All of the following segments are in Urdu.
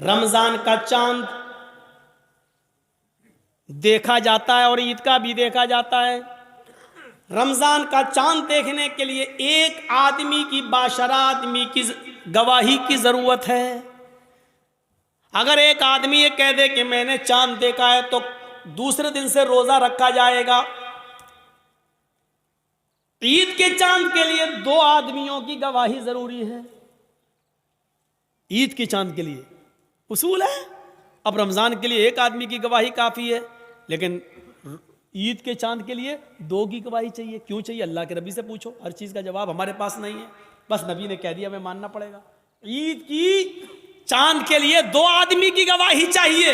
رمضان کا چاند دیکھا جاتا ہے اور عید کا بھی دیکھا جاتا ہے۔ رمضان کا چاند دیکھنے کے لیے ایک آدمی کی، باشرہ آدمی کی گواہی کی ضرورت ہے۔ اگر ایک آدمی یہ کہہ دے کہ میں نے چاند دیکھا ہے تو دوسرے دن سے روزہ رکھا جائے گا۔ عید کے چاند کے لیے 2 آدمیوں کی گواہی ضروری ہے۔ عید کے چاند کے لیے اصول ہے۔ اب رمضان کے لیے ایک آدمی کی گواہی کافی ہے، لیکن عید کے چاند کے لیے 2 کی گواہی چاہیے۔ کیوں چاہیے؟ اللہ کے نبی سے پوچھو، ہر چیز کا جواب ہمارے پاس نہیں ہے، بس نبی نے کہہ دیا ہمیں ماننا پڑے گا۔ عید کی چاند کے لیے 2 آدمی کی گواہی چاہیے،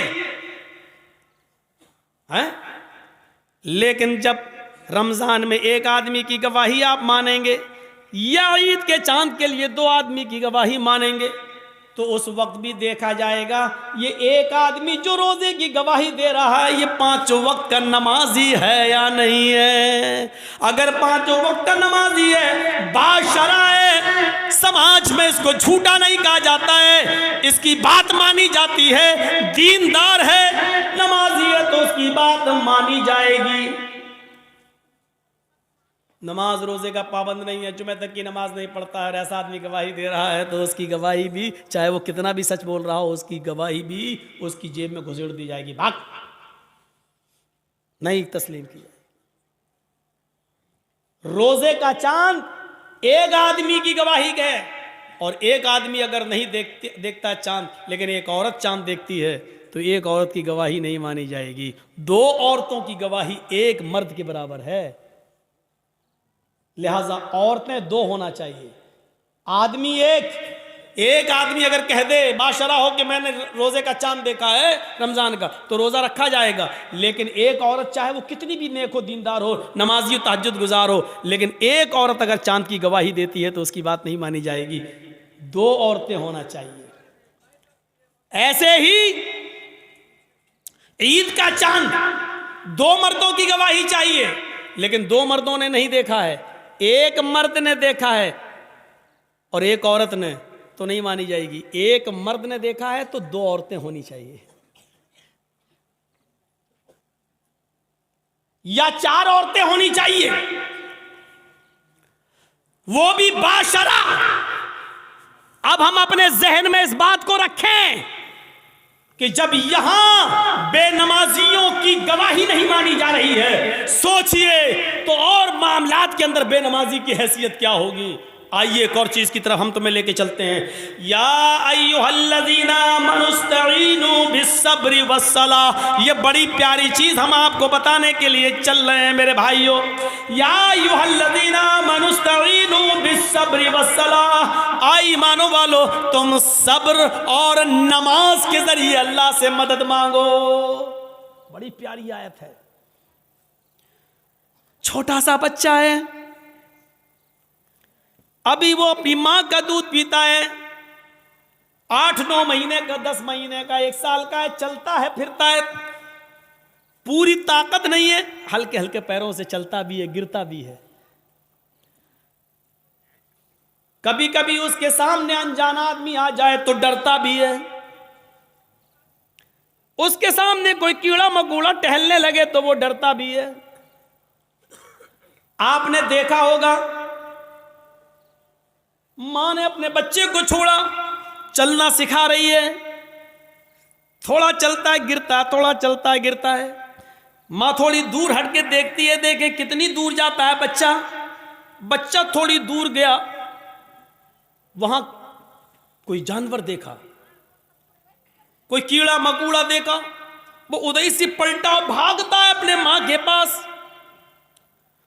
لیکن جب رمضان میں ایک آدمی کی گواہی آپ مانیں گے یا عید کے چاند کے لیے 2 آدمی کی گواہی مانیں گے تو اس وقت بھی دیکھا جائے گا یہ ایک آدمی جو روزے کی گواہی دے رہا ہے یہ 5 وقت کا نمازی ہے یا نہیں ہے۔ اگر 5 وقت کا نمازی ہے، باشرع ہے، سماج میں اس کو جھوٹا نہیں کہا جاتا ہے، اس کی بات مانی جاتی ہے، دیندار ہے، نمازی ہے تو اس کی بات مانی جائے گی۔ نماز روزے کا پابند نہیں ہے، جمعہ تک کی نماز نہیں پڑھتا ہے اور ایسا آدمی گواہی دے رہا ہے تو اس کی گواہی بھی، چاہے وہ کتنا بھی سچ بول رہا ہو، اس کی گواہی بھی اس کی جیب میں گھسیڑ دی جائے گی، بھاگ نہیں تسلیم کی جائے گی۔ روزے کا چاند ایک آدمی کی گواہی ہے، اور ایک آدمی اگر نہیں دیکھتا چاند لیکن ایک عورت چاند دیکھتی ہے تو ایک عورت کی گواہی نہیں مانی جائے گی۔ 2 عورتوں کی گواہی ایک مرد کے برابر ہے، لہذا عورتیں 2 ہونا چاہیے۔ آدمی ایک آدمی اگر کہہ دے باشرہ ہو کہ میں نے روزے کا چاند دیکھا ہے رمضان کا تو روزہ رکھا جائے گا، لیکن ایک عورت چاہے وہ کتنی بھی نیک ہو، دیندار ہو، نمازی و تہجد گزار ہو، لیکن ایک عورت اگر چاند کی گواہی دیتی ہے تو اس کی بات نہیں مانی جائے گی۔ 2 عورتیں ہونا چاہیے۔ ایسے ہی عید کا چاند 2 مردوں کی گواہی چاہیے، لیکن 2 مردوں نے نہیں دیکھا ہے، ایک مرد نے دیکھا ہے اور ایک عورت نے، تو نہیں مانی جائے گی۔ ایک مرد نے دیکھا ہے تو 2 عورتیں ہونی چاہیے، یا 4 عورتیں ہونی چاہیے، وہ بھی باشرع۔ اب ہم اپنے ذہن میں اس بات کو رکھیں کہ جب یہاں بے نمازیوں کی گواہی نہیں مانی جا رہی ہے، سوچئے تو اور معاملات کے اندر بے نمازی کی حیثیت کیا ہوگی۔ آئیے ایک اور چیز کی طرف ہم تمہیں لے کے چلتے ہیں۔ یا ایھا الذین آمنوا استعینوا بالصبر والصلاۃ، یہ بڑی پیاری چیز ہم آپ کو بتانے کے لیے چل رہے ہیں میرے بھائیوں۔ یا ایھا الذین آمنوا استعینوا بالصبر والصلاۃ، ایمانو والو تم صبر اور نماز کے ذریعے اللہ سے مدد مانگو۔ بڑی پیاری آیت ہے۔ چھوٹا سا بچہ ہے، ابھی وہ اپنی ماں کا دودھ پیتا ہے، 8-9 مہینے کا، 10 مہینے کا، 1 سال کا ہے، چلتا ہے پھرتا ہے، پوری طاقت نہیں ہے، ہلکے ہلکے پیروں سے چلتا بھی ہے، گرتا بھی ہے۔ کبھی کبھی اس کے سامنے انجان آدمی آ جائے تو ڈرتا بھی ہے، اس کے سامنے کوئی کیڑا مکوڑا ٹہلنے لگے تو وہ ڈرتا بھی ہے۔ آپ نے دیکھا ہوگا ماں نے اپنے بچے کو چھوڑا، چلنا سکھا رہی ہے، تھوڑا چلتا ہے گرتا، تھوڑا چلتا ہے گرتا ہے، ماں تھوڑی دور ہٹ کے دیکھتی ہے، دیکھیں کتنی دور جاتا ہے بچہ تھوڑی دور گیا، وہاں کوئی جانور دیکھا، کوئی کیڑا مکوڑا دیکھا، وہ ادھر سے پلٹا بھاگتا ہے اپنے ماں کے پاس،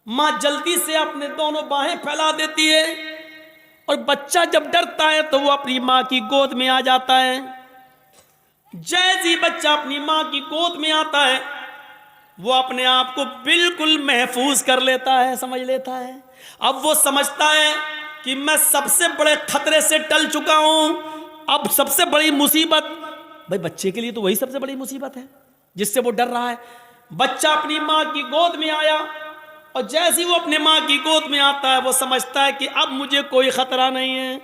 ماں جلدی سے اپنے دونوں باہیں پھیلا دیتی ہے، اور بچہ جب ڈرتا ہے تو وہ اپنی ماں کی گود میں آ جاتا ہے۔ جیسے بچہ اپنی ماں کی گود میں آتا ہے وہ اپنے آپ کو بالکل محفوظ کر لیتا ہے، سمجھ لیتا ہے۔ اب وہ سمجھتا ہے کہ میں سب سے بڑے خطرے سے ٹل چکا ہوں، اب سب سے بڑی مصیبت، بھائی بچے کے لیے تو وہی سب سے بڑی مصیبت ہے جس سے وہ ڈر رہا ہے۔ بچہ اپنی ماں کی گود میں آیا، اور جیسے وہ اپنے ماں کی گود میں آتا ہے وہ سمجھتا ہے کہ اب مجھے کوئی خطرہ نہیں ہے،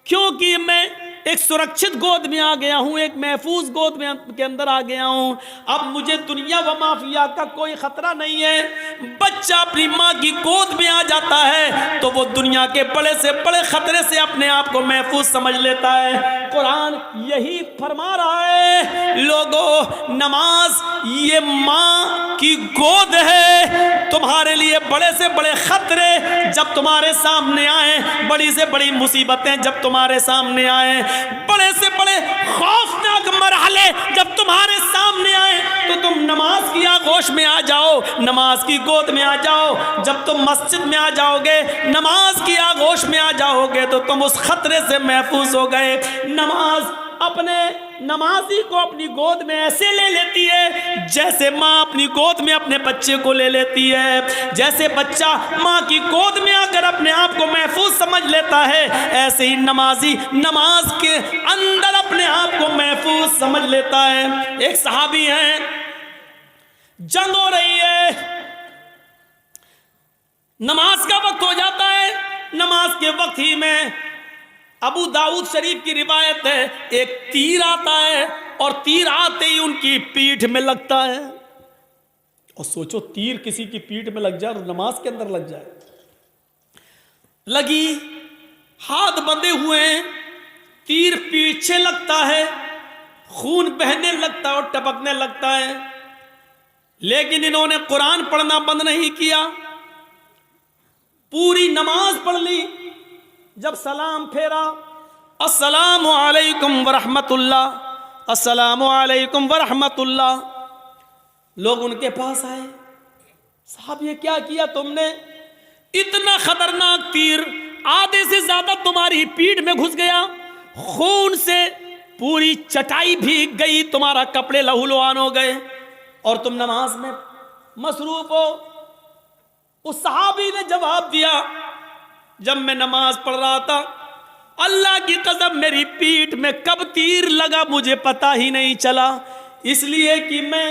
کیونکہ میں ایک سرکشت گود میں آ گیا ہوں، ایک محفوظ گود میں کے اندر آ گیا ہوں، اب مجھے دنیا و مافیا کا کوئی خطرہ نہیں ہے۔ بچہ اپنی ماں کی گود میں آ جاتا ہے تو وہ دنیا کے بڑے سے بڑے خطرے سے اپنے آپ کو محفوظ سمجھ لیتا ہے۔ قرآن یہی فرما رہا ہے، لوگوں نماز یہ ماں کی گود ہے، تمہارے لیے بڑے سے بڑے خطرے جب تمہارے سامنے آئیں، بڑی سے بڑی مصیبتیں جب تمہارے سامنے آئیں، بڑے سے بڑے خوفناک مرحلے جب تمہارے سامنے آئیں تو تم نماز کی آغوش میں آ جاؤ، نماز کی گود میں آ جاؤ۔ جب تم مسجد میں آ جاؤ گے، نماز کی آغوش میں آ جاؤ گے تو تم اس خطرے سے محفوظ ہو گئے۔ نماز اپنے نمازی کو اپنی گود میں ایسے لے لیتی ہے جیسے ماں اپنی گود میں اپنے بچے کو لے لیتی ہے۔ جیسے بچہ ماں کی گود میں آ کر اپنے آپ کو محفوظ سمجھ لیتا ہے، ایسے ہی نمازی نماز کے اندر اپنے آپ کو محفوظ سمجھ لیتا ہے۔ ایک صحابی ہیں، جنگ ہو رہی ہے، نماز کا وقت ہو جاتا ہے، نماز کے وقت ہی میں ابو داؤد شریف کی روایت ہے، ایک تیر آتا ہے اور تیر آتے ہی ان کی پیٹھ میں لگتا ہے۔ اور سوچو تیر کسی کی پیٹھ میں لگ جائے اور نماز کے اندر لگ جائے، لگی، ہاتھ بندھے ہوئے ہیں، تیر پیچھے لگتا ہے، خون بہنے لگتا ہے اور ٹپکنے لگتا ہے، لیکن انہوں نے قرآن پڑھنا بند نہیں کیا، پوری نماز پڑھ لی۔ جب سلام پھیرا، السلام علیکم ورحمت اللہ، السلام علیکم ورحمت اللہ، لوگ ان کے پاس آئے، صاحب یہ کیا کیا تم نے؟ اتنا خطرناک تیر آدھے سے زیادہ تمہاری پیٹھ میں گھس گیا، خون سے پوری چٹائی بھیگ گئی، تمہارا کپڑے لہولہان ہو گئے اور تم نماز میں مصروف ہو۔ اس صحابی نے جواب دیا، جب میں نماز پڑھ رہا تھا اللہ کی قسم میری پیٹھ میں کب تیر لگا مجھے پتا ہی نہیں چلا، اس لیے کہ میں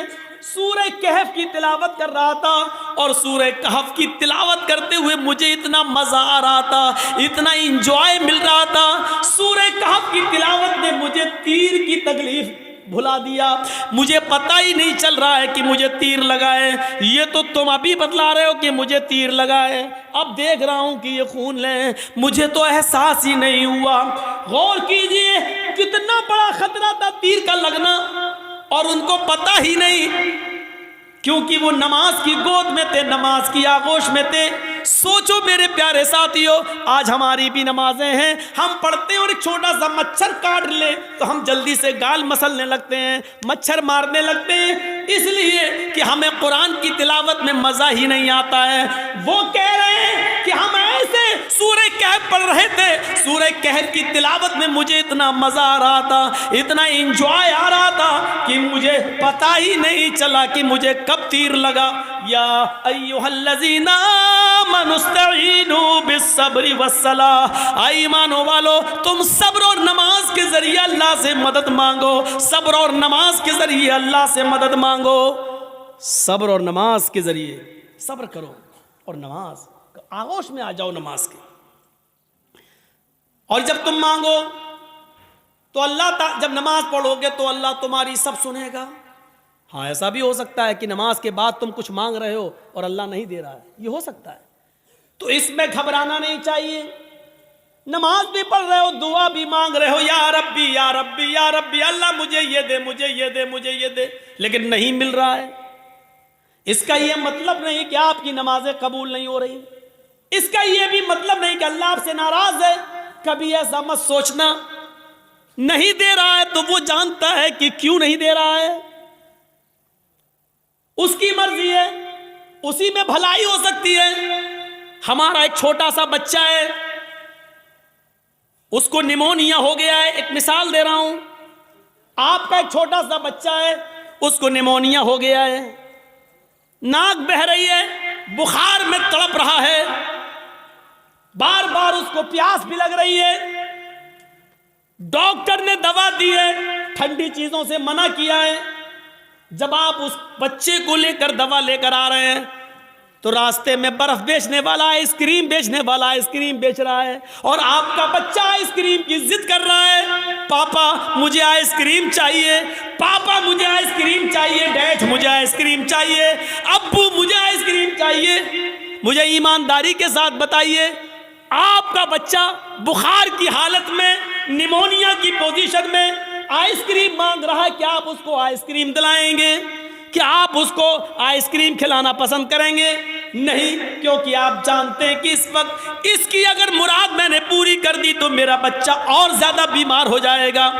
سورہ کہف کی تلاوت کر رہا تھا اور سورہ کہف کی تلاوت کرتے ہوئے مجھے اتنا مزہ آ رہا تھا، اتنا انجوائے مل رہا تھا، سورہ کہف کی تلاوت نے مجھے تیر کی تکلیف بھلا دیا، مجھے پتہ ہی نہیں چل رہا ہے کہ مجھے تیر لگا ہے۔ یہ تو تم ابھی بتلا رہے ہو کہ مجھے تیر لگا ہے، اب دیکھ رہا ہوں کہ یہ خون لیں، مجھے تو احساس ہی نہیں ہوا۔ غور کیجئے کتنا بڑا خطرہ تھا تیر کا لگنا، اور ان کو پتہ ہی نہیں، کیونکہ وہ نماز کی گود میں تھے، نماز کی آغوش میں تھے۔ سوچو میرے پیارے ساتھیو، آج ہماری بھی نمازیں ہیں، ہم پڑھتے ہیں اور ایک چھوٹا سا مچھر کاٹ لے تو ہم جلدی سے گال مسلنے لگتے ہیں، مچھر مارنے لگتے ہیں، اس لیے کہ ہمیں قرآن کی تلاوت میں مزہ ہی نہیں آتا ہے۔ وہ کہہ رہے ہیں کہ ہم ایسے سورہ کہف پڑھ رہے تھے، سورہ کہف کی تلاوت میں مجھے اتنا مزہ آ رہا تھا، اتنا انجوائے آ رہا تھا کہ مجھے پتہ ہی نہیں چلا کہ مجھے کب تیر لگا۔ یا ایھا الذین آمنوا استعینوا بالصبر والصلاۃ، اے ایمانو والو تم صبر اور نماز کے ذریعے اللہ سے مدد مانگو، صبر اور نماز کے ذریعے اللہ سے مدد مانگو، صبر اور نماز کے ذریعے صبر کرو اور نماز آغوش میں آ جاؤ نماز کے۔ اور جب تم مانگو تو اللہ جب نماز پڑھو گے تو اللہ تمہاری سب سنے گا۔ ہاں ایسا بھی ہو سکتا ہے کہ نماز کے بعد تم کچھ مانگ رہے ہو اور اللہ نہیں دے رہا ہے، یہ ہو سکتا ہے، تو اس میں گھبرانا نہیں چاہیے۔ نماز بھی پڑھ رہے ہو، دعا بھی مانگ رہے ہو، یا ربی یا ربی یا ربی، اللہ مجھے یہ دے، مجھے یہ دے، مجھے یہ دے، لیکن نہیں مل رہا ہے، اس کا یہ مطلب نہیں کہ آپ کی نمازیں قبول نہیں ہو رہی، اس کا یہ بھی مطلب نہیں کہ اللہ آپ سے ناراض ہے۔ کبھی ایسا مت سوچنا، نہیں دے رہا ہے تو وہ جانتا ہے کہ کیوں نہیں دے رہا ہے، اس کی مرضی ہے، اسی میں بھلائی ہو سکتی ہے۔ ہمارا ایک چھوٹا سا بچہ ہے، اس کو نیمونیا ہو گیا ہے، ایک مثال دے رہا ہوں، آپ کا ایک چھوٹا سا بچہ ہے، اس کو نیمونیا ہو گیا ہے، ناک بہہ رہی ہے، بخار میں تڑپ رہا ہے، بار بار اس کو پیاس بھی لگ رہی ہے، ڈاکٹر نے دوا دی ہے، ٹھنڈی چیزوں سے منع کیا ہے۔ جب آپ اس بچے کو لے کر دوا لے کر آ رہے ہیں تو راستے میں برف بیچنے والا آئس کریم بیچنے والا آئس کریم بیچ رہا ہے، اور آپ کا بچہ آئس کریم کی ضد کر رہا ہے، پاپا مجھے آئس کریم چاہیے، پاپا مجھے آئس کریم چاہیے، ڈیڈ مجھے آئس کریم چاہیے، ابو مجھے آئس کریم چاہیے۔ مجھے ایمانداری کے ساتھ بتائیے، آپ کا بچہ بخار کی حالت میں، نیمونیا کی پوزیشن میں آئس کریم مانگ رہا ہے، کیا آپ اس کو آئس کریم دلائیں گے؟ کیا آپ اس کو آئس کریم کھلانا پسند کریں گے؟ نہیں، کیونکہ آپ جانتے ہیں کہ اس وقت اس کی اگر مراد میں نے پوری کر دی تو میرا بچہ اور زیادہ بیمار ہو جائے گا۔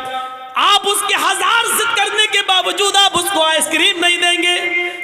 آپ اس کے ہزار ضد کرنے کے باوجود آپ اس کو آئس کریم نہیں دیں گے،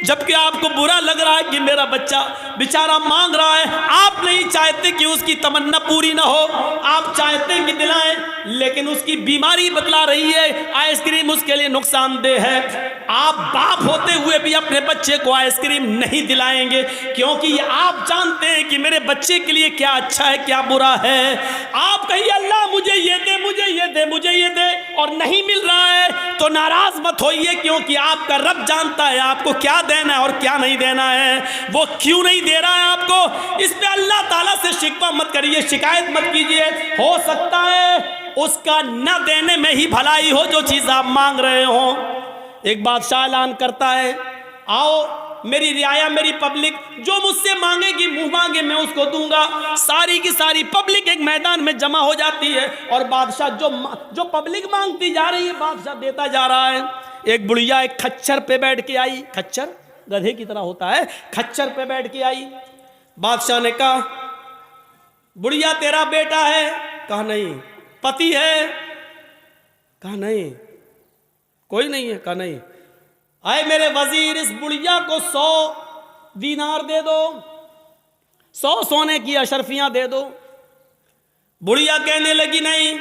جبکہ آپ کو برا لگ رہا ہے کہ میرا بچہ بیچارہ مانگ رہا ہے۔ آپ نہیں چاہتے کہ اس کی تمنا پوری نہ ہو، آپ چاہتے ہیں کہ دلائیں، لیکن اس کی بیماری بتلا رہی ہے آئس کریم اس کے لیے نقصان دہ ہے۔ آپ باپ ہوتے ہوئے بھی اپنے بچے کو آئس کریم نہیں دلائیں گے، کیونکہ یہ آپ جانتے ہیں کہ میرے بچے کے لیے کیا اچھا ہے کیا برا ہے۔ آپ کہیے اللہ مجھے یہ دے، مجھے یہ دے، مجھے یہ دے، اور نہیں مل رہا ہے تو ناراض مت ہوئیے، کیونکہ آپ کا رب جانتا ہے آپ کو کیا دینا ہے اور کیا نہیں دینا ہے۔ وہ کیوں نہیں دے رہا ہے آپ کو، اس پہ اللہ تعالیٰ سے شکوہ مت کریے، شکایت مت کیجیے۔ ہو سکتا ہے اس کا نہ دینے میں ہی بھلائی ہو جو چیز آپ مانگ رہے ہوں۔ ایک بادشاہ اعلان کرتا ہے، آؤ میری رعایا، میری پبلک جو مجھ سے مانگے گی، منہ مانگے میں اس کو دوں گا۔ ساری کی ساری پبلک ایک میدان میں جمع ہو جاتی ہے، اور بادشاہ جو پبلک مانگتی جا رہی ہے بادشاہ دیتا جا رہا ہے۔ ایک بڑھیا ایک کھچر پہ بیٹھ کے آئی، کھچر گدھے کی طرح ہوتا ہے، کھچر پہ بیٹھ کے آئی۔ بادشاہ نے کہا بڑھیا تیرا بیٹا ہے؟ کہا نہیں۔ پتی ہے؟ کہا نہیں۔ کوئی نہیں ہے؟ کہا نہیں۔ آئے میرے وزیر، اس بڑھیا کو 100 دینار دے دو، 100 سونے کی اشرفیاں دے دو۔ بڑھیا کہنے لگی نہیں،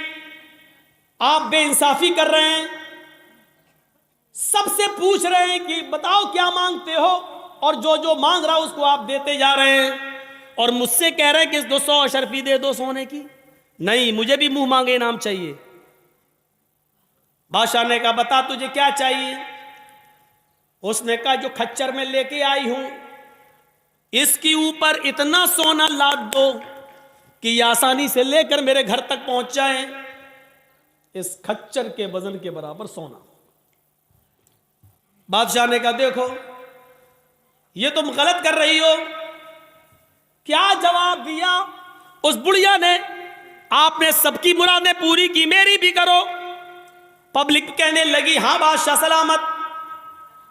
آپ بے انصافی کر رہے ہیں، سب سے پوچھ رہے ہیں کہ بتاؤ کیا مانگتے ہو، اور جو مانگ رہا اس کو آپ دیتے جا رہے ہیں، اور مجھ سے کہہ رہے ہیں کہ اس 200 اشرفی دے دو سونے کی۔ نہیں، مجھے بھی منہ مانگے انعام چاہیے۔ بادشاہ نے کہا بتا تجھے کیا چاہیے؟ اس نے کہا جو کھچر میں لے کے آئی ہوں اس کے اوپر اتنا سونا لاد دو کہ یہ آسانی سے لے کر میرے گھر تک پہنچ جائیں۔ اس کھچر کے وزن کے برابر سونا۔ بادشاہ نے کہا دیکھو یہ تم غلط کر رہی ہو۔ کیا جواب دیا اس بڑھیا نے؟ آپ نے سب کی مرادیں پوری کی، میری بھی کرو۔ پبلک کہنے لگی ہاں بادشاہ سلامت،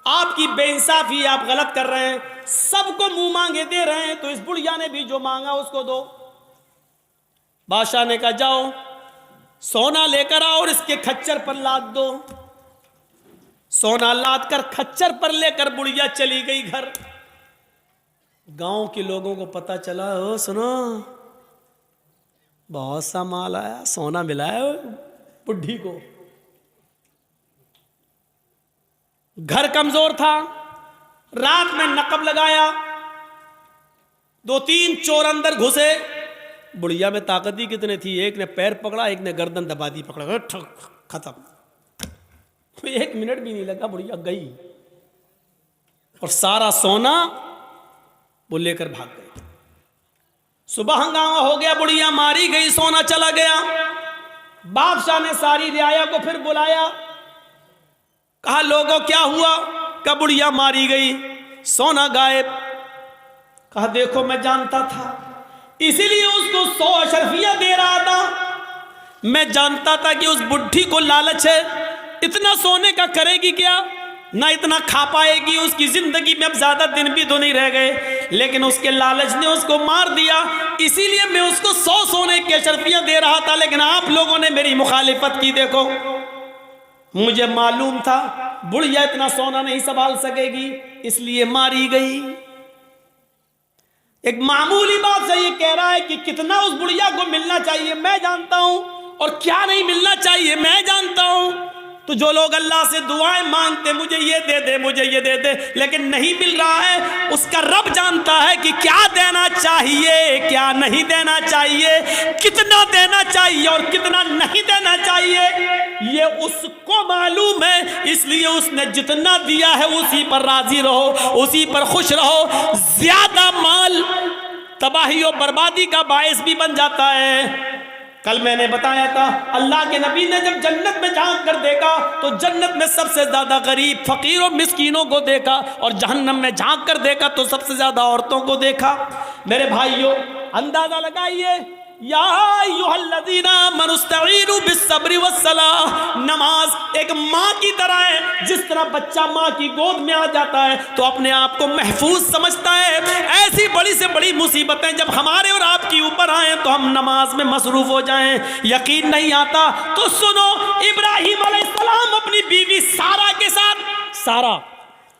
آپ کی بے انصافی، آپ غلط کر رہے ہیں، سب کو منہ مانگے دے رہے ہیں، تو اس بڑھیا نے بھی جو مانگا اس کو دو۔ بادشاہ نے کہا جاؤ سونا لے کر آؤ اور اس کے کھچر پر لاد دو۔ سونا لاد کر کھچر پر لے کر بڑھیا چلی گئی گھر۔ گاؤں کے لوگوں کو پتا چلا، او سنو بہت سا مال آیا، سونا ملا ہے بڈھی کو۔ گھر کمزور تھا، رات میں نقب لگایا، 2-3 چور اندر گھسے۔ بڑھیا میں طاقت ہی کتنے تھی، ایک نے پیر پکڑا، ایک نے گردن دبا دی، پکڑا ختم۔ 1 منٹ بھی نہیں لگا، بڑھیا گئی اور سارا سونا وہ لے کر بھاگ گئی۔ صبح ہنگامہ ہو گیا، بڑھیا ماری گئی، سونا چلا گیا۔ بادشاہ نے ساری رعایا کو پھر بلایا، کہا لوگوں کیا ہوا؟ کہا بڑھیا ماری گئی، سونا غائب۔ کہا دیکھو میں جانتا تھا، اسی لیے اس کو 100 اشرفیاں دے رہا تھا۔ میں جانتا تھا کہ اس بڈھی کو لالچ ہے، اتنا سونے کا کرے گی کیا، نہ اتنا کھا پائے گی، اس کی زندگی میں اب زیادہ دن بھی تو نہیں رہ گئے، لیکن اس کے لالچ نے اس کو مار دیا۔ اسی لیے میں اس کو 100 سونے کی اشرفیاں دے رہا تھا، لیکن آپ لوگوں نے میری مخالفت کی۔ دیکھو مجھے معلوم تھا بڑھیا اتنا سونا نہیں سنبھال سکے گی، اس لیے ماری گئی۔ ایک معمولی بات سے یہ کہہ رہا ہے کہ کتنا اس بڑھیا کو ملنا چاہیے میں جانتا ہوں، اور کیا نہیں ملنا چاہیے میں جانتا ہوں۔ تو جو لوگ اللہ سے دعائیں مانگتے مجھے یہ دے دے، مجھے یہ دے دے، لیکن نہیں مل رہا ہے، اس کا رب جانتا ہے کہ کیا دینا چاہیے کیا نہیں دینا چاہیے، کتنا دینا چاہیے اور کتنا نہیں دینا چاہیے، یہ اس کو معلوم ہے، اس لیے اس نے جتنا دیا ہے اسی پر راضی رہو، اسی پر خوش رہو۔ زیادہ مال تباہی و بربادی کا باعث بھی بن جاتا ہے۔ کل میں نے بتایا تھا اللہ کے نبی نے جب جنت میں جھانک کر دیکھا تو جنت میں سب سے زیادہ غریب، فقیر و مسکینوں کو دیکھا، اور جہنم میں جھانک کر دیکھا تو سب سے زیادہ عورتوں کو دیکھا۔ میرے بھائیوں اندازہ لگائیے، یا ایھا الذین آمنوا استعینوا بالصبر والصلاۃ، نماز ایک ماں کی طرح ہے۔ جس طرح بچہ ماں کی گود میں آ جاتا ہے تو اپنے آپ کو محفوظ سمجھتا ہے، ایسی بڑی سے بڑی مصیبتیں جب ہمارے اور آپ کی اوپر آئیں تو ہم نماز میں مصروف ہو جائیں۔ یقین نہیں آتا تو سنو، ابراہیم علیہ السلام اپنی بیوی سارہ کے ساتھ، سارہ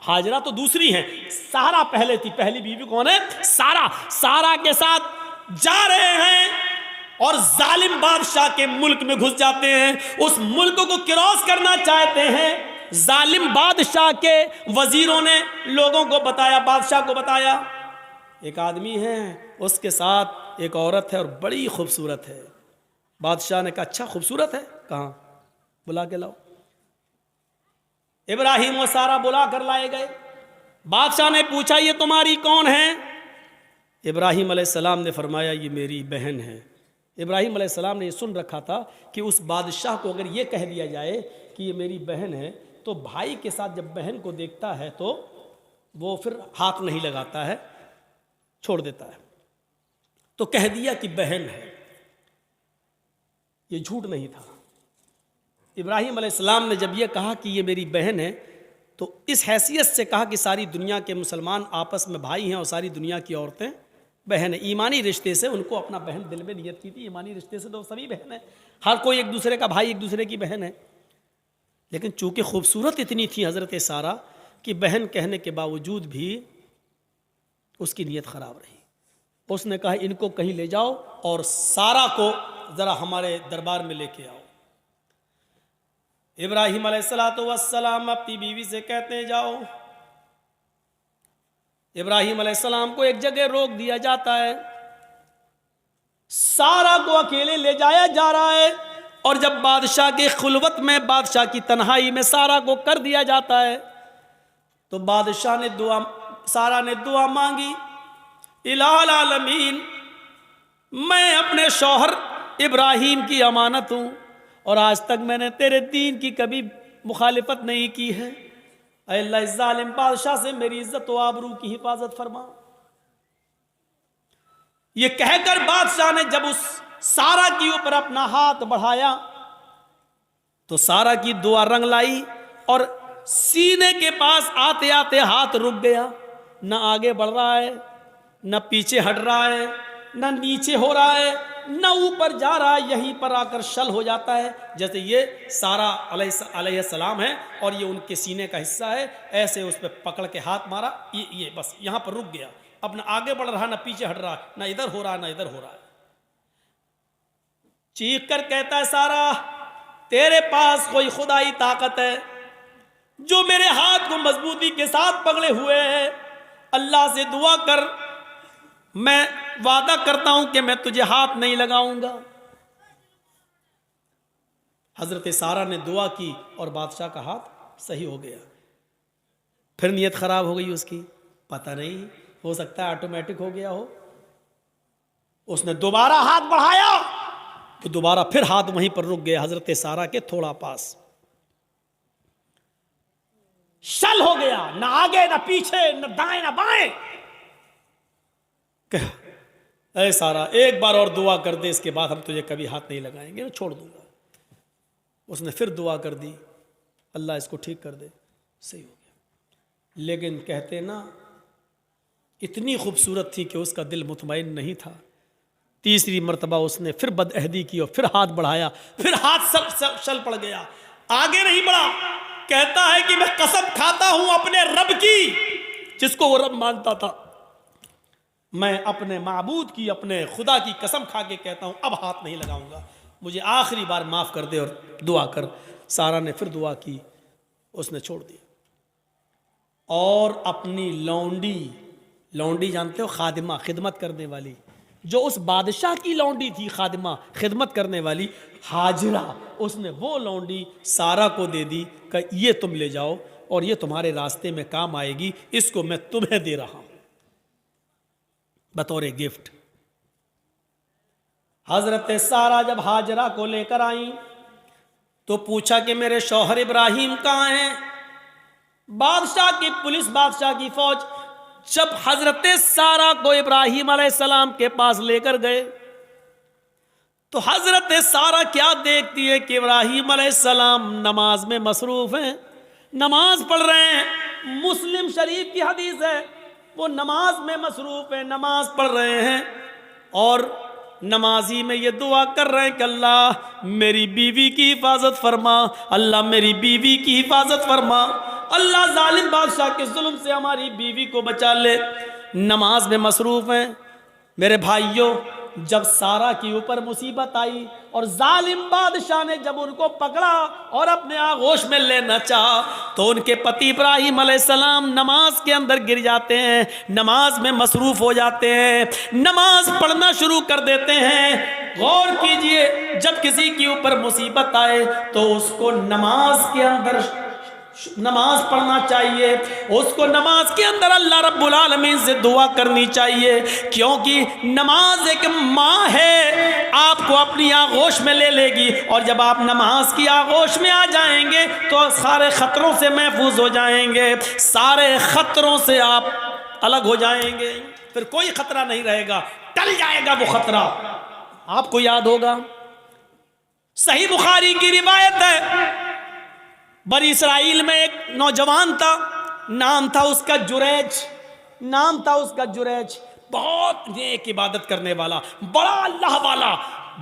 ہاجرہ تو دوسری ہیں، سارہ پہلے تھی، پہلی بیوی کون ہے؟ سارہ کے ساتھ جا رہے ہیں اور ظالم بادشاہ کے ملک میں گھس جاتے ہیں، اس ملک کو کراس کرنا چاہتے ہیں۔ ظالم بادشاہ کے وزیروں نے لوگوں کو بتایا، بادشاہ کو بتایا ایک آدمی ہے، اس کے ساتھ ایک عورت ہے اور بڑی خوبصورت ہے۔ بادشاہ نے کہا اچھا خوبصورت ہے، کہاں؟ بلا کے لاؤ۔ ابراہیم و سارہ بلا کر لائے گئے۔ بادشاہ نے پوچھا یہ تمہاری کون ہے؟ ابراہیم علیہ السلام نے فرمایا یہ میری بہن ہے۔ ابراہیم علیہ السلام نے یہ سن رکھا تھا کہ اس بادشاہ کو اگر یہ کہہ دیا جائے کہ یہ میری بہن ہے تو بھائی کے ساتھ جب بہن کو دیکھتا ہے تو وہ پھر ہاتھ نہیں لگاتا ہے، چھوڑ دیتا ہے۔ تو کہہ دیا کہ بہن ہے، یہ جھوٹ نہیں تھا۔ ابراہیم علیہ السلام نے جب یہ کہا کہ یہ میری بہن ہے تو اس حیثیت سے کہا کہ ساری دنیا کے مسلمان آپس میں بھائی ہیں اور ساری دنیا کی عورتیں بہن ہیں۔ ایمانی رشتے سے ان کو اپنا بہن دل میں نیت کی تھی، ایمانی رشتے سے تو سبھی بہن ہیں، ہر کوئی ایک دوسرے کا بھائی، ایک دوسرے کی بہن ہے۔ لیکن چونکہ خوبصورت اتنی تھی حضرت سارہ کہ بہن کہنے کے باوجود بھی اس کی نیت خراب رہی۔ اس نے کہا ان کو کہیں لے جاؤ اور سارہ کو ذرا ہمارے دربار میں لے کے آؤ۔ ابراہیم علیہ السلام اپنی بیوی سے کہتے ہیں جاؤ۔ ابراہیم علیہ السلام کو ایک جگہ روک دیا جاتا ہے، سارہ کو اکیلے لے جایا جا رہا ہے، اور جب بادشاہ کی خلوت میں، بادشاہ کی تنہائی میں سارہ کو کر دیا جاتا ہے تو بادشاہ نے سارہ نے دعا مانگی، الہ العالمین میں اپنے شوہر ابراہیم کی امانت ہوں اور آج تک میں نے تیرے دین کی کبھی مخالفت نہیں کی ہے، اے اللہ اس ظالم بادشاہ سے میری عزت و آبرو کی حفاظت فرما۔ یہ کہہ کر بادشاہ نے جب اس سارہ کی اوپر اپنا ہاتھ بڑھایا تو سارہ کی دعا رنگ لائی اور سینے کے پاس آتے آتے ہاتھ رک گیا، نہ آگے بڑھ رہا ہے، نہ پیچھے ہٹ رہا ہے، نہ نیچے ہو رہا ہے، نہ اوپر جا رہا ہے، یہیں پر آ کر شل ہو جاتا ہے۔ جیسے یہ سارہ علیہ السلام ہے اور یہ ان کے سینے کا حصہ ہے، ایسے اس پہ پکڑ کے ہاتھ مارا، یہ بس یہاں پر رک گیا، اب نہ آگے بڑھ رہا، نہ پیچھے ہٹ رہا، نہ ادھر ہو رہا، نہ ادھر ہو رہا ہے۔ چیخ کر کہتا ہے سارہ تیرے پاس کوئی خدائی طاقت ہے جو میرے ہاتھ کو مضبوطی کے ساتھ پکڑے ہوئے ہے، اللہ سے دعا کر، میں وعدہ کرتا ہوں کہ میں تجھے ہاتھ نہیں لگاؤں گا۔ حضرت سارہ نے دعا کی اور بادشاہ کا ہاتھ صحیح ہو گیا۔ پھر نیت خراب ہو گئی اس کی، پتہ نہیں، ہو سکتا ہے آٹومیٹک ہو گیا ہو۔ اس نے دوبارہ ہاتھ بڑھایا تو دوبارہ پھر ہاتھ وہیں پر رک گیا، حضرت سارہ کے تھوڑا پاس۔ شل ہو گیا، نہ آگے نہ پیچھے، نہ دائیں نہ بائیں۔ اے سارہ ایک بار اور دعا کر دے، اس کے بعد ہم تجھے کبھی ہاتھ نہیں لگائیں گے، میں چھوڑ دوں گا۔ اس نے پھر دعا کر دی، اللہ اس کو ٹھیک کر دے، صحیح ہو گیا۔ لیکن کہتے نا اتنی خوبصورت تھی کہ اس کا دل مطمئن نہیں تھا۔ تیسری مرتبہ اس نے پھر بد عہدی کی اور پھر ہاتھ بڑھایا، پھر ہاتھ شل پڑ گیا، آگے نہیں بڑھا۔ کہتا ہے کہ میں قسم کھاتا ہوں اپنے رب کی، جس کو وہ رب مانتا تھا، میں اپنے معبود کی، اپنے خدا کی قسم کھا کے کہتا ہوں اب ہاتھ نہیں لگاؤں گا، مجھے آخری بار معاف کر دے اور دعا کر۔ سارہ نے پھر دعا کی، اس نے چھوڑ دیا اور اپنی لونڈی جانتے ہو، خادمہ، خدمت کرنے والی، جو اس بادشاہ کی لونڈی تھی خادمہ خدمت کرنے والی ہاجرہ، اس نے وہ لونڈی سارا کو دے دی کہ یہ تم لے جاؤ اور یہ تمہارے راستے میں کام آئے گی، اس کو میں تمہیں دے رہا ہوں بطور گفٹ۔ حضرت سارا جب ہاجرہ کو لے کر آئیں تو پوچھا کہ میرے شوہر ابراہیم کہاں ہیں؟ بادشاہ کی پولیس، بادشاہ کی فوج جب حضرت سارا کو ابراہیم علیہ السلام کے پاس لے کر گئے تو حضرت سارا کیا دیکھتی ہے کہ ابراہیم علیہ السلام نماز میں مصروف ہیں، نماز پڑھ رہے ہیں۔ مسلم شریف کی حدیث ہے، وہ نماز میں مصروف ہیں، نماز پڑھ رہے ہیں اور نمازی میں یہ دعا کر رہے ہیں کہ اللہ میری بیوی کی حفاظت فرما، اللہ میری بیوی کی حفاظت فرما، اللہ ظالم بادشاہ کے ظلم سے ہماری بیوی کو بچا لے۔ نماز میں مصروف ہیں۔ میرے بھائیوں، جب سارا کے اوپر مصیبت آئی اور ظالم بادشاہ نے جب ان کو پکڑا اور اپنے آغوش میں لینا چاہا تو ان کے پتی ابراہیم علیہ السلام نماز کے اندر گر جاتے ہیں، نماز میں مصروف ہو جاتے ہیں، نماز پڑھنا شروع کر دیتے ہیں۔ غور کیجئے، جب کسی کے اوپر مصیبت آئے تو اس کو نماز کے اندر نماز پڑھنا چاہیے، اس کو نماز کے اندر اللہ رب العالمین سے دعا کرنی چاہیے، کیونکہ نماز ایک ماں ہے، آپ کو اپنی آغوش میں لے لے گی، اور جب آپ نماز کی آغوش میں آ جائیں گے تو سارے خطروں سے محفوظ ہو جائیں گے، سارے خطروں سے آپ الگ ہو جائیں گے، پھر کوئی خطرہ نہیں رہے گا، ٹل جائے گا وہ خطرہ۔ آپ کو یاد ہوگا صحیح بخاری کی روایت ہے، بنی اسرائیل میں ایک نوجوان تھا، نام تھا اس کا جریج، نام تھا اس کا جریج، بہت نیک عبادت کرنے والا، بڑا اللہ والا،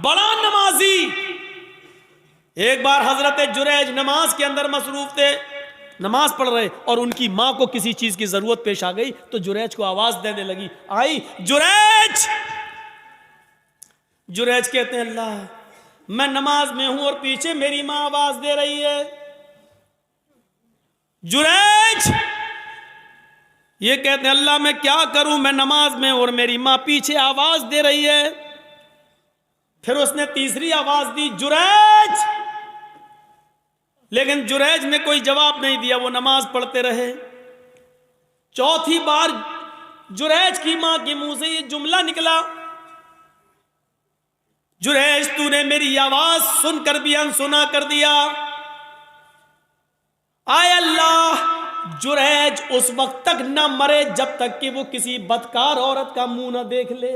بڑا نمازی۔ ایک بار حضرت جریج نماز کے اندر مصروف تھے، نماز پڑھ رہے، اور ان کی ماں کو کسی چیز کی ضرورت پیش آ گئی تو جریج کو آواز دینے لگی، آئی جریج۔ جریج کہتے ہیں اللہ میں نماز میں ہوں اور پیچھے میری ماں آواز دے رہی ہے۔ جریج یہ کہتے ہیں اللہ میں کیا کروں، میں نماز میں اور میری ماں پیچھے آواز دے رہی ہے۔ پھر اس نے تیسری آواز دی جریج، لیکن جریج نے کوئی جواب نہیں دیا، وہ نماز پڑھتے رہے۔ چوتھی بار جریج کی ماں کے منہ سے یہ جملہ نکلا، جریج تو نے میری آواز سن کر بھی انسنا کر دیا۔ آئے اللہ جریج اس وقت تک نہ مرے جب تک کہ وہ کسی بدکار عورت کا منہ نہ دیکھ لے۔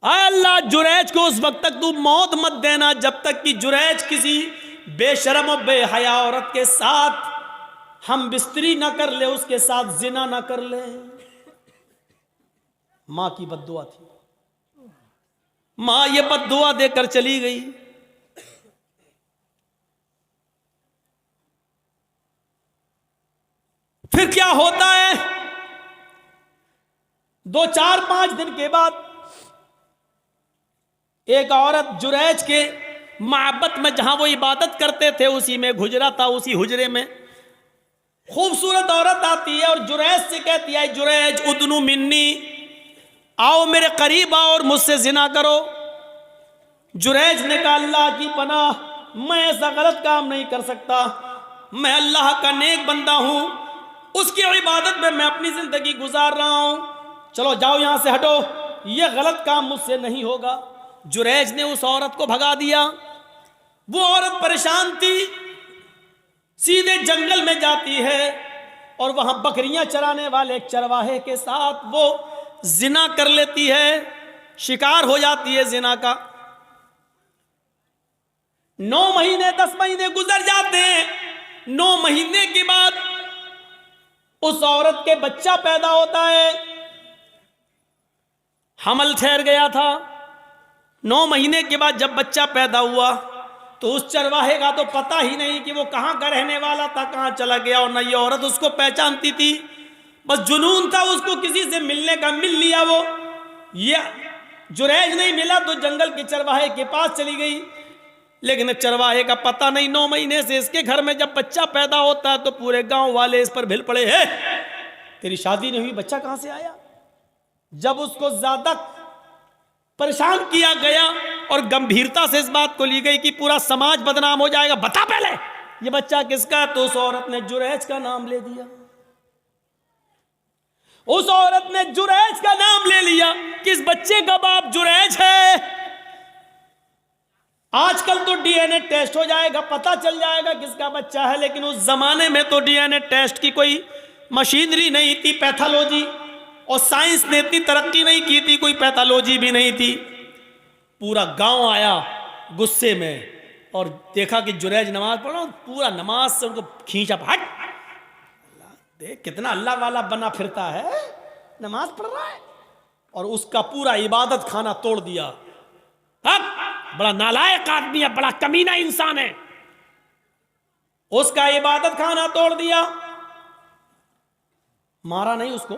آئے اللہ جریج کو اس وقت تک تو موت مت دینا جب تک کہ جریج کسی بے شرم و بے حیا عورت کے ساتھ ہم بستری نہ کر لے، اس کے ساتھ زنا نہ کر لے۔ ماں کی بد دعا تھی، ماں یہ بد دعا دے کر چلی گئی۔ پھر کیا ہوتا ہے، 2-4-5 دن کے بعد ایک عورت جریج کے معبد میں جہاں وہ عبادت کرتے تھے اسی میں حجرہ تھا، اسی حجرے میں خوبصورت عورت آتی ہے اور جریج سے کہتی ہے جریج ادنو منی، آؤ میرے قریب آؤ اور مجھ سے زنا کرو۔ جریج نے کہا اللہ کی پناہ میں ایسا غلط کام نہیں کر سکتا، میں اللہ کا نیک بندہ ہوں، اس کی عبادت میں اپنی زندگی گزار رہا ہوں، چلو جاؤ یہاں سے ہٹو، یہ غلط کام مجھ سے نہیں ہوگا۔ جریج نے اس عورت کو بھگا دیا۔ وہ عورت پریشان تھی، سیدھے جنگل میں جاتی ہے اور وہاں بکریاں چرانے والے ایک چرواہے کے ساتھ وہ زنا کر لیتی ہے، شکار ہو جاتی ہے زنا کا۔ 9 مہینے 10 مہینے گزر جاتے ہیں۔ 9 مہینے کے بعد اس عورت کے بچہ پیدا ہوتا ہے، حمل ٹھہر گیا تھا۔ 9 مہینے کے بعد جب بچہ پیدا ہوا تو اس چرواہے کا تو پتہ ہی نہیں کہ وہ کہاں کا رہنے والا تھا، کہاں چلا گیا، اور نہ یہ عورت اس کو پہچانتی تھی، بس جنون تھا اس کو کسی سے ملنے کا، مل لیا وہ۔ یہ جریج نہیں ملا تو جنگل کے چرواہے کے پاس چلی گئی، لیکن چرواہے کا پتہ نہیں۔ 9 مہینے سے اس کے گھر میں جب بچہ پیدا ہوتا ہے تو پورے گاؤں والے اس پر بھل پڑے، ہے تیری شادی نہیں ہوئی، بچہ کہاں سے آیا؟ جب اس کو زیادہ پریشان کیا گیا اور گمبھیرتا سے اس بات کو لی گئی کہ پورا سماج بدنام ہو جائے گا، بتا پہلے یہ بچہ کس کا ہے، تو اس عورت نے جریج کا نام لے دیا. اس عورت نے جریج کا نام لے لیا کہ اس بچے کا باپ جریج ہے. آج کل تو ڈی این اے ٹیسٹ ہو جائے گا، پتہ چل جائے گا کس کا بچہ ہے، لیکن اس زمانے میں تو ڈی این اے ٹیسٹ کی کوئی مشینری نہیں تھی، پیتھولوجی اور سائنس نے اتنی ترقی نہیں کی تھی، کوئی پیتھولوجی بھی نہیں تھی. پورا گاؤں آیا غصے میں اور دیکھا کہ جریج نماز پڑھ رہا ہوں، پورا نماز سے ان کو کھینچا، ہٹ دیکھ کتنا اللہ والا بنا پھرتا ہے، نماز پڑھ رہا ہے. اور اس کا پورا عبادت خانہ توڑ دیا. اب بڑا نالائق آدمی ہے، بڑا کمینہ انسان ہے، اس کا عبادت خانہ توڑ دیا. مارا نہیں، اس کو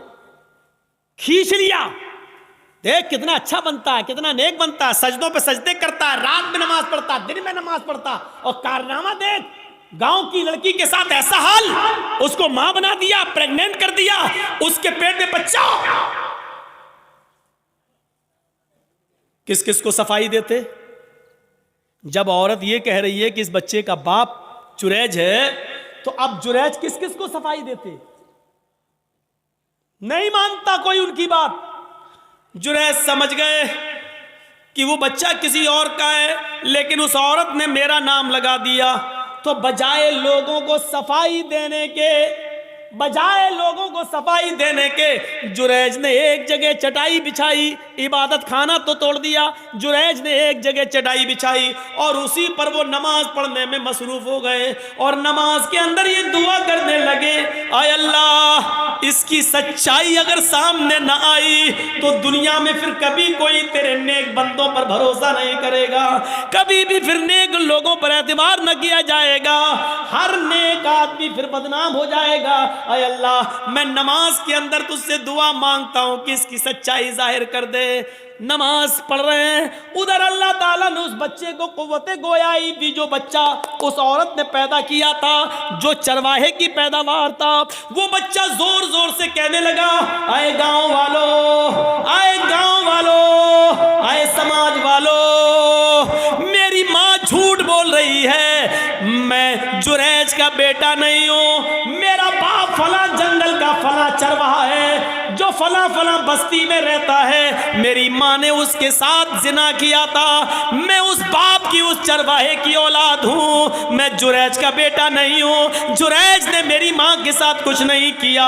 کھینچ لیا. دیکھ کتنا اچھا بنتا ہے، کتنا نیک بنتا ہے، سجدوں پہ سجدے کرتا ہے، رات میں نماز پڑھتا ہے، دن میں نماز پڑھتا، اور کارنامہ دیکھ، گاؤں کی لڑکی کے ساتھ ایسا حال، اس کو ماں بنا دیا، پریگننٹ کر دیا، اس کے پیٹ میں بچہ. کس کس کو صفائی دیتے؟ جب عورت یہ کہہ رہی ہے کہ اس بچے کا باپ جریج ہے، تو اب جریج کس کس کو صفائی دیتے؟ نہیں مانتا کوئی ان کی بات. جریج سمجھ گئے کہ وہ بچہ کسی اور کا ہے، لیکن اس عورت نے میرا نام لگا دیا. تو بجائے لوگوں کو صفائی دینے کے جریج نے ایک جگہ چٹائی بچھائی. عبادت خانہ تو توڑ دیا، جریج نے ایک جگہ چٹائی بچھائی اور اسی پر وہ نماز پڑھنے میں مصروف ہو گئے. اور نماز کے اندر یہ دعا کرنے لگے، اے اللہ اس کی سچائی اگر سامنے نہ آئی تو دنیا میں پھر کبھی کوئی تیرے نیک بندوں پر بھروسہ نہیں کرے گا، کبھی بھی پھر نیک لوگوں پر اعتبار نہ کیا جائے گا، ہر نیک آدمی پھر بدنام ہو جائے گا. اے اللہ میں نماز کے اندر تجھ سے دعا مانگتا ہوں کہ اس کی سچائی ظاہر کر دے. نماز پڑھ رہے ہیں، ادھر اللہ تعالیٰ نے اس بچے کو قوت گویائی دی. جو بچہ اس عورت نے پیدا کیا تھا، جو چرواہے کی پیداوار تھا، وہ بچہ زور زور سے کہنے لگا، اے گاؤں والو، اے گاؤں والو، اے سماج والو، میری ماں جھوٹ بول رہی ہے، میں جریج کا بیٹا نہیں ہوں، میرا باپ فلاں جنگل کا فلاں چرواہا ہے جو فلاں فلاں بستی میں رہتا ہے، میری ماں نے اس کے ساتھ زنا کیا تھا، میں اس باپ کی اس چرواہے کی اولاد ہوں، میں جریج کا بیٹا نہیں ہوں، جریج نے میری ماں کے ساتھ کچھ نہیں کیا.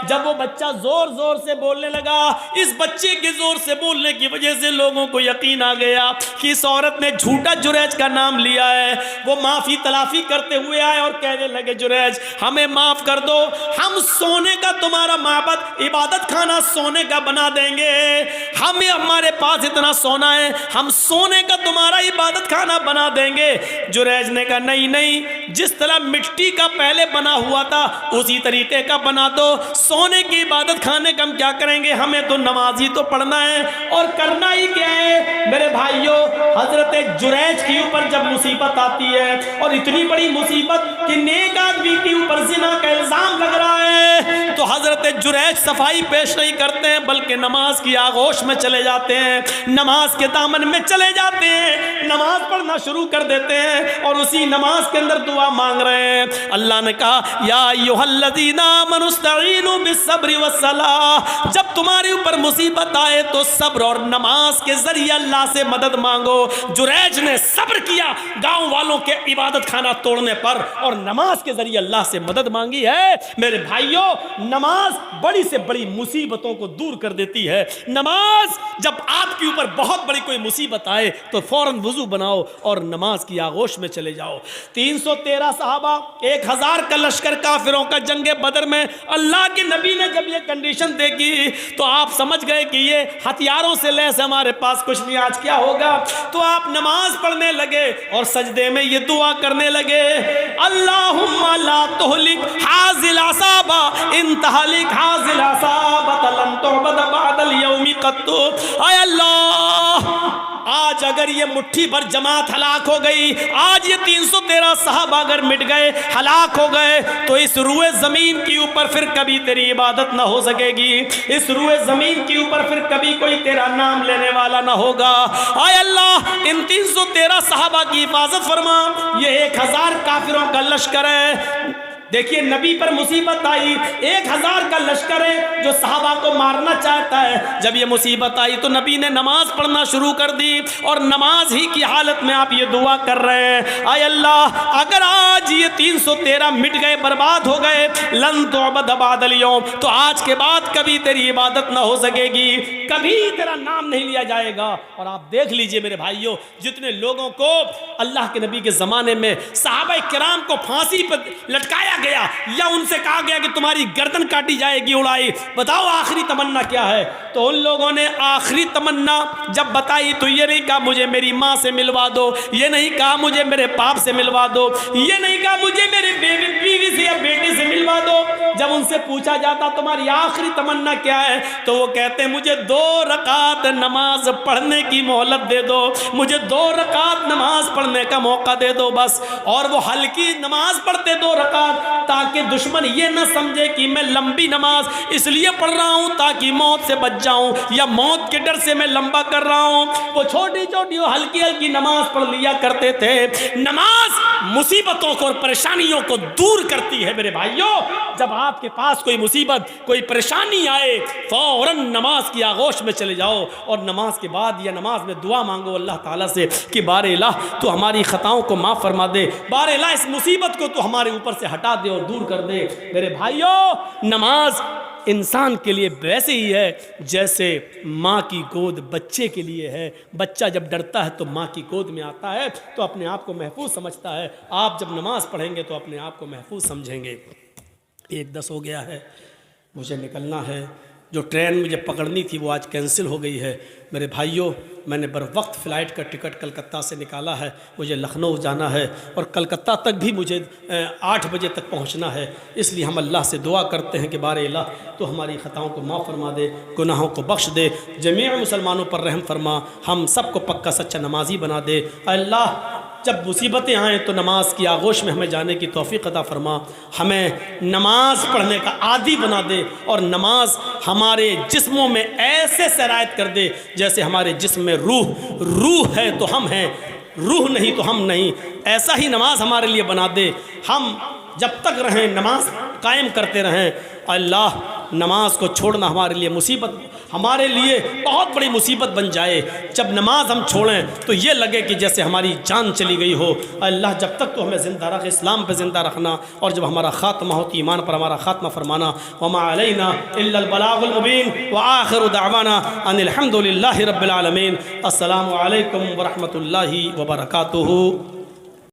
جب وہ بچہ زور زور سے بولنے لگا، اس بچے کے زور سے بولنے کی وجہ سے لوگوں کو یقین آ گیا کہ اس عورت نے جھوٹا جریج کا نام لیا ہے. وہ معافی تلافی کرتے ہوئے آئے اور کہنے لگے، جریج ہمیں معاف کر دو، ہم سونے کا تمہارا معبد عبادت خانہ سونے کا بنا دیں گے، ہمارے پاس اتنا سونا ہے، ہم سونے کا تمہارا عبادت خانہ بنا دیں گے. جریج نے کہا نہیں، جس طرح مٹی کا پہلے بنا ہوا تھا اسی طریقے کا بنا دو، سونے کی عبادت خانے کا ہم کیا کریں گے، ہمیں تو نماز ہی تو پڑھنا ہے اور کرنا ہی کیا ہے. میرے بھائیوں، حضرت جریج کے اوپر جب مصیبت آتی ہے اور اتنی بڑی مصیبت کہ نیک آدمی کے اوپر زنا کا الزام لگ رہا ہے، تو حضرت جریج صفائی پیش نہیں کرتے ہیں بلکہ نماز کی آغوش میں چلے جاتے ہیں، نماز کے دامن میں چلے جاتے ہیں، نماز پڑھنا شروع کر دیتے ہیں اور اسی نماز کے اندر دعا مانگ رہے ہیں. اللہ نے کہا، یا ایھا الذین آمنوا استعینوا بالصبر والصلاۃ، جب تمہارے اوپر مصیبت آئے تو صبر اور نماز کے ذریعے اللہ سے مدد مانگو. جریج نے صبر کیا گاؤں والوں کے عبادت خانہ توڑنے پر اور نماز کے ذریعے اللہ سے مدد مانگی ہے. میرے بھائیوں، نماز بڑی سے بڑی مصیبتوں کو دور کر دیتی ہے. نماز جب آپ کے اوپر بہت بڑی کوئی مصیبت آئے تو فوراً وضو بناؤ اور نماز کی آغوش میں چلے جاؤ. 313 صحابہ، 1000 کا لشکر کافروں کا جنگ بدر میں اللہ کے نبی نے جب یہ کنڈیشن دیکھی تو آپ سمجھ گئے کہ یہ ہتھیاروں سے لیس ہمارے پاس کچھ نہیں، آج کیا ہوگا. تو آپ نماز پڑھنے لگے اور سجدے میں یہ دعا کرنے لگے، اللہم لا تہلک ھذی العصابہ ان تہلک ھذی العصابہ لن تعبد بعد اليوم قط. اے اللہ آج اگر یہ مٹھی بھر جماعت ہلاک ہو گئی، آج یہ 313 صحابہ اگر مٹ گئے، ہلاک ہو گئے، تو اس روئے زمین کے اوپر پھر کبھی تیری عبادت نہ ہو سکے گی، اس روئے زمین کے اوپر پھر کبھی کوئی تیرا نام لینے والا نہ ہوگا۔ اے اللہ ان 313 صحابہ کی حفاظت فرما، یہ 1000 کافروں کا لشکر ہے۔ دیکھیے نبی پر مصیبت آئی، 1000 کا لشکر ہے جو صحابہ کو مارنا چاہتا ہے، جب یہ مصیبت آئی تو نبی نے نماز پڑھنا شروع کر دی، اور نماز ہی کی حالت میں آپ یہ دعا کر رہے ہیں، اے اللہ اگر آج یہ 313 مٹ گئے، برباد ہو گئے، لن تعبد بعد اليوم، تو آج کے بعد کبھی تیری عبادت نہ ہو سکے گی، کبھی تیرا نام نہیں لیا جائے گا۔ اور آپ دیکھ لیجئے میرے بھائیوں، جتنے لوگوں کو اللہ کے نبی کے زمانے میں صحابہ کرام کو پھانسی پر لٹکایا گیا یا ان سے کہا گیا کہ تمہاری گردن کاٹی جائے گی اڑائی، بتاؤ آخری تمنا کیا ہے؟ تو ان لوگوں نے آخری تمنا جب بتائی تو یہ نہیں کہا مجھے میری ماں سے ملوا دو، یہ نہیں کہا مجھے میرے باپ سے ملوا دو، یہ نہیں کہا مجھے میرے بیوی سے یا بیٹے سے ملوا دو۔ جب ان سے پوچھا جاتا تمہاری آخری تمنا کیا ہے تو وہ کہتے ہیں مجھے 2 رکعت نماز پڑھنے کی مہلت دے دو، مجھے 2 رکعت نماز پڑھنے کا موقع دے دو بس۔ اور وہ ہلکی نماز پڑھتے 2 رکعت تاکہ دشمن یہ نہ سمجھے کہ میں لمبی نماز اس لیے پڑھ رہا ہوں تاکہ موت سے بچ جاؤں یا موت کے ڈر سے میں لمبا کر رہا ہوں۔ وہ چھوٹی چھوٹی ہلکی ہلکی نماز پڑھ لیا کرتے تھے۔ نماز مصیبتوں کو اور پریشانیوں کو دور کرتی ہے میرے بھائیوں۔ جب آپ کے پاس کوئی مصیبت کوئی پریشانی آئے فوراً نماز کی آغوش میں چلے جاؤ، اور نماز کے بعد یا نماز میں دعا مانگو اللہ تعالیٰ سے کہ بار الہ تو ہماری خطاؤں کو معاف فرما دے، بار الہ اس مصیبت کو تو ہمارے اوپر سے ہٹا دے اور دور کر دے۔ میرے بھائیوں نماز انسان کے لیے ویسے ہی ہے جیسے ماں کی گود بچے کے لیے ہے۔ بچہ جب ڈرتا ہے تو ماں کی گود میں آتا ہے تو اپنے آپ کو محفوظ سمجھتا ہے، آپ جب نماز پڑھیں گے تو اپنے آپ کو محفوظ سمجھیں گے۔ 1:10 ہو گیا ہے، مجھے نکلنا ہے، جو ٹرین مجھے پکڑنی تھی وہ آج کینسل ہو گئی ہے۔ میرے بھائیوں میں نے بر وقت فلائٹ کا ٹکٹ کلکتہ سے نکالا ہے، مجھے لکھنؤ جانا ہے اور کلکتہ تک بھی مجھے 8 بجے تک پہنچنا ہے، اس لیے ہم اللہ سے دعا کرتے ہیں کہ بار الہ تو ہماری خطاؤں کو معاف فرما دے، گناہوں کو بخش دے، جمیع مسلمانوں پر رحم فرما، ہم سب کو پکا سچا نمازی بنا دے۔ اللہ جب مصیبتیں آئیں تو نماز کی آغوش میں ہمیں جانے کی توفیق عطا فرما، ہمیں نماز پڑھنے کا عادی بنا دے، اور نماز ہمارے جسموں میں ایسے سرایت کر دے جیسے ہمارے جسم میں روح ہے تو ہم ہیں، روح نہیں تو ہم نہیں، ایسا ہی نماز ہمارے لیے بنا دے، ہم جب تک رہیں نماز قائم کرتے رہیں۔ اللہ نماز کو چھوڑنا ہمارے لیے مصیبت، ہمارے لیے بہت بڑی مصیبت بن جائے، جب نماز ہم چھوڑیں تو یہ لگے کہ جیسے ہماری جان چلی گئی ہو۔ اللہ جب تک تو ہمیں زندہ رکھ، اسلام پہ زندہ رکھنا، اور جب ہمارا خاتمہ ہو تو ایمان پر ہمارا خاتمہ فرمانا۔ وما علینا الا البلاغ المبین، وآخر دعوانا ان الحمد للہ رب العالمین۔ السلام علیکم ورحمۃ اللہ وبرکاتہ۔